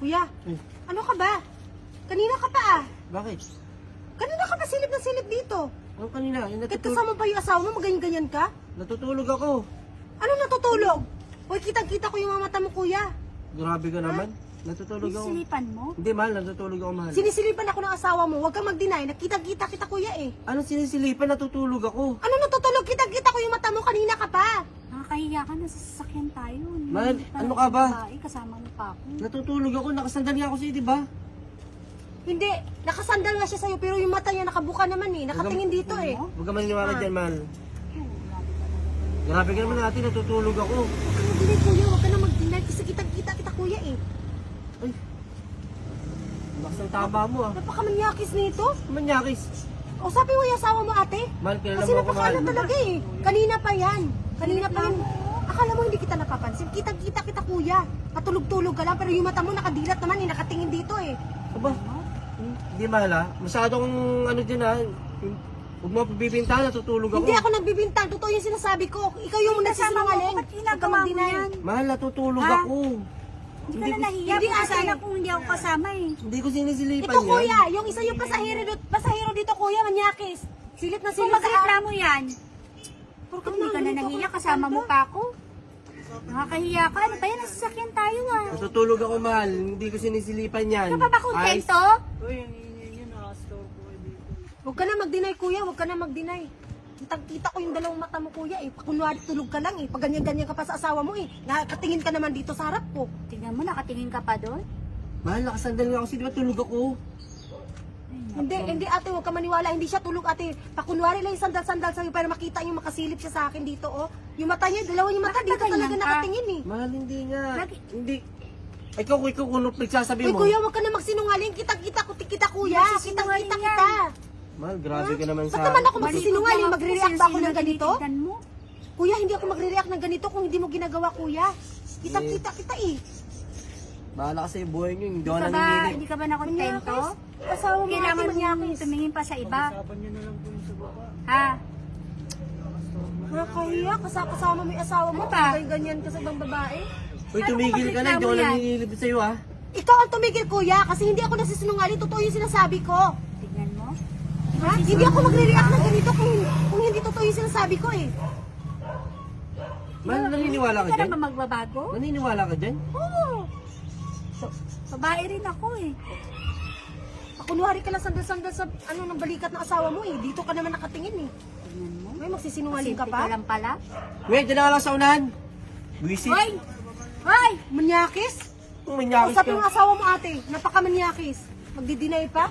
Kuya, Ay, ano ka ba? Kanina ka pa ah. bakit? Kanina ka pa silip na silip dito. Ano kanina? Yung Kahit kasama pa yung asawa mo, maganyan-ganyan ka? natutulog ako. Ano natutulog? Hoy, kitang-kita ko yung mga mata mo, kuya. Grabe ka naman. Natutulog ako. Silipan mo? Hindi, mahal. Natutulog ako, mahal. Sinisilipan ako ng asawa mo. Huwag kang mag-deny. Nakitang-kita kita, kuya eh. Anong sinisilipan? Natutulog ako. Ano natutulog? Kitang-kita ko yung mata mo. Kanina ka pa. Nakakahiya ka na sa sasakyan tayo. Mahal, Hindi pa ano natin ka ba? babae, kasama mo pa ako. Natutulog ako. Nakasandal nga ako sa'yo, di ba? Hindi. Nakasandal nga siya sa'yo, pero yung mata niya nakabuka naman eh. Nakatingin dito eh. Huwag ka maniniwala dyan, mahal. Oh, grabe ka naman. Grabe ka naman natin. Natutulog ako. Huwag ka mag-deny, kuya. Huwag ka na mag-deny. Kasi kitang-kita kita, kuya eh. Ay. Lakas ng tama mo, ah. Napakamanyakis nito. Manyakis. O sabi mo yung asawa mo, ate? Mahal, kilala Kasi mo ako, mahal. napakaano talaga eh. Kanina pa yan. Kanina pa yan. Akala mo hindi kita napapansin. Kitang-kita kita, kuya. Patulog-tulog ka lang, pero yung mata mo nakadilat naman eh. Nakatingin dito eh. Aba, hindi mahal, ah. Masyadong ano dyan, ah. Huwag mo pabibintahan. Natutulog ako. Hindi ako nagbibintang. Totoo yung sinasabi ko. Ikaw yung nagsisinungaling. Ba't ginagawa mo yan? Mahal, natutulog Ha? ako. Hindi ka na nahiya. hindi, Hindi ate. sana kung hindi ako kasama eh. Hindi ko sinisilipan Ito, yan. kuya. Yung isa yung pasahero dito, kuya. Manyakis. Silip na Kung silip sa magreklamo yan, Puro hindi ka na nahiya. Kasama mo pa ako. Nakakahiya ka. Ano ba yan? Nasasakyan tayo ah. Natutulog ako, mahal. Hindi ko sinisilipan yan. Ka pa ba kontento? Huwag ka na mag-deny, kuya. Huwag ka na mag-deny. Kitang-kita ko yung dalawang mata mo, kuya eh. Kunwari tulog ka lang eh. Pag ganyan-ganyan ka pa sa asawa mo eh. Nakatingin ka naman dito sa harap ko. Tingnan mo, nakatingin ka pa doon. Mahal, nakasandal nga ako. Di ba tulog ako? Hindi ate, huwag ka maniwala. Hindi siya tulog ate. Pakunwari lang yung sandal-sandal sa'yo para makita yung makasilip siya sa akin dito oh. Yung mata niya, dalawa yung mata Bakit dito ba ganyan talaga ka? nakatingin eh. Mahal, hindi nga. Lagi- Hindi. Ikaw kung nagsasabi Uy mo. kuya, huwag ka na magsinungaling. Kita-kita ko, kita kuya. Hindi nagsisinungaling Kita-kita yan. kita. Mahal, grabe ka naman Ba't sa... naman ako Malikot magsisinungaling? lang ako Magre-react ba ako sino ng ganito? tinitigan mo? Kuya, hindi ako magre-react ng ganito kung hindi mo ginagawa kuya. Kita-kita kita eh. Bahala ka sa buhay nyo. Hindi ako Hindi naninilip. ka ba nakontento? Manyakis. Asawa mo Kailangan ate, mong manyakis. tumingin pa sa iba. Ha? Nakakahiya, kasama mo yung asawa mo. Ano ba? Ganyan ka sa ibang babae. Uy, Ano tumigil ka na. Hindi ako magreklamo yan? naninilip sa'yo, ah. Ikaw ang tumigil kuya kasi hindi ako nasisinungaling. Totoo yung sinasabi ko. Tignan mo. Ha? Hindi ako magre-react ng ganito kung hindi totoo yung sinasabi ko eh. Mahal, naniniwala ka Hindi ka dyan? na ba magbabago? Naniniwala ka dyan? Oo. Babae rin ako eh. Kunwari ka lang sandal-sandal sa ng balikat ng asawa mo eh. Dito ka naman nakatingin eh. Tignan mo. May magsisinungaling ka Simple ka pa? lang pala. Wait, dyan na ka lang sa unahan. Buisit. Hoy! Hoy! Manyakis? Kung manyakis Usapin ka. mo asawa mo ate. Napakamanyakis. Magdi-deny pa?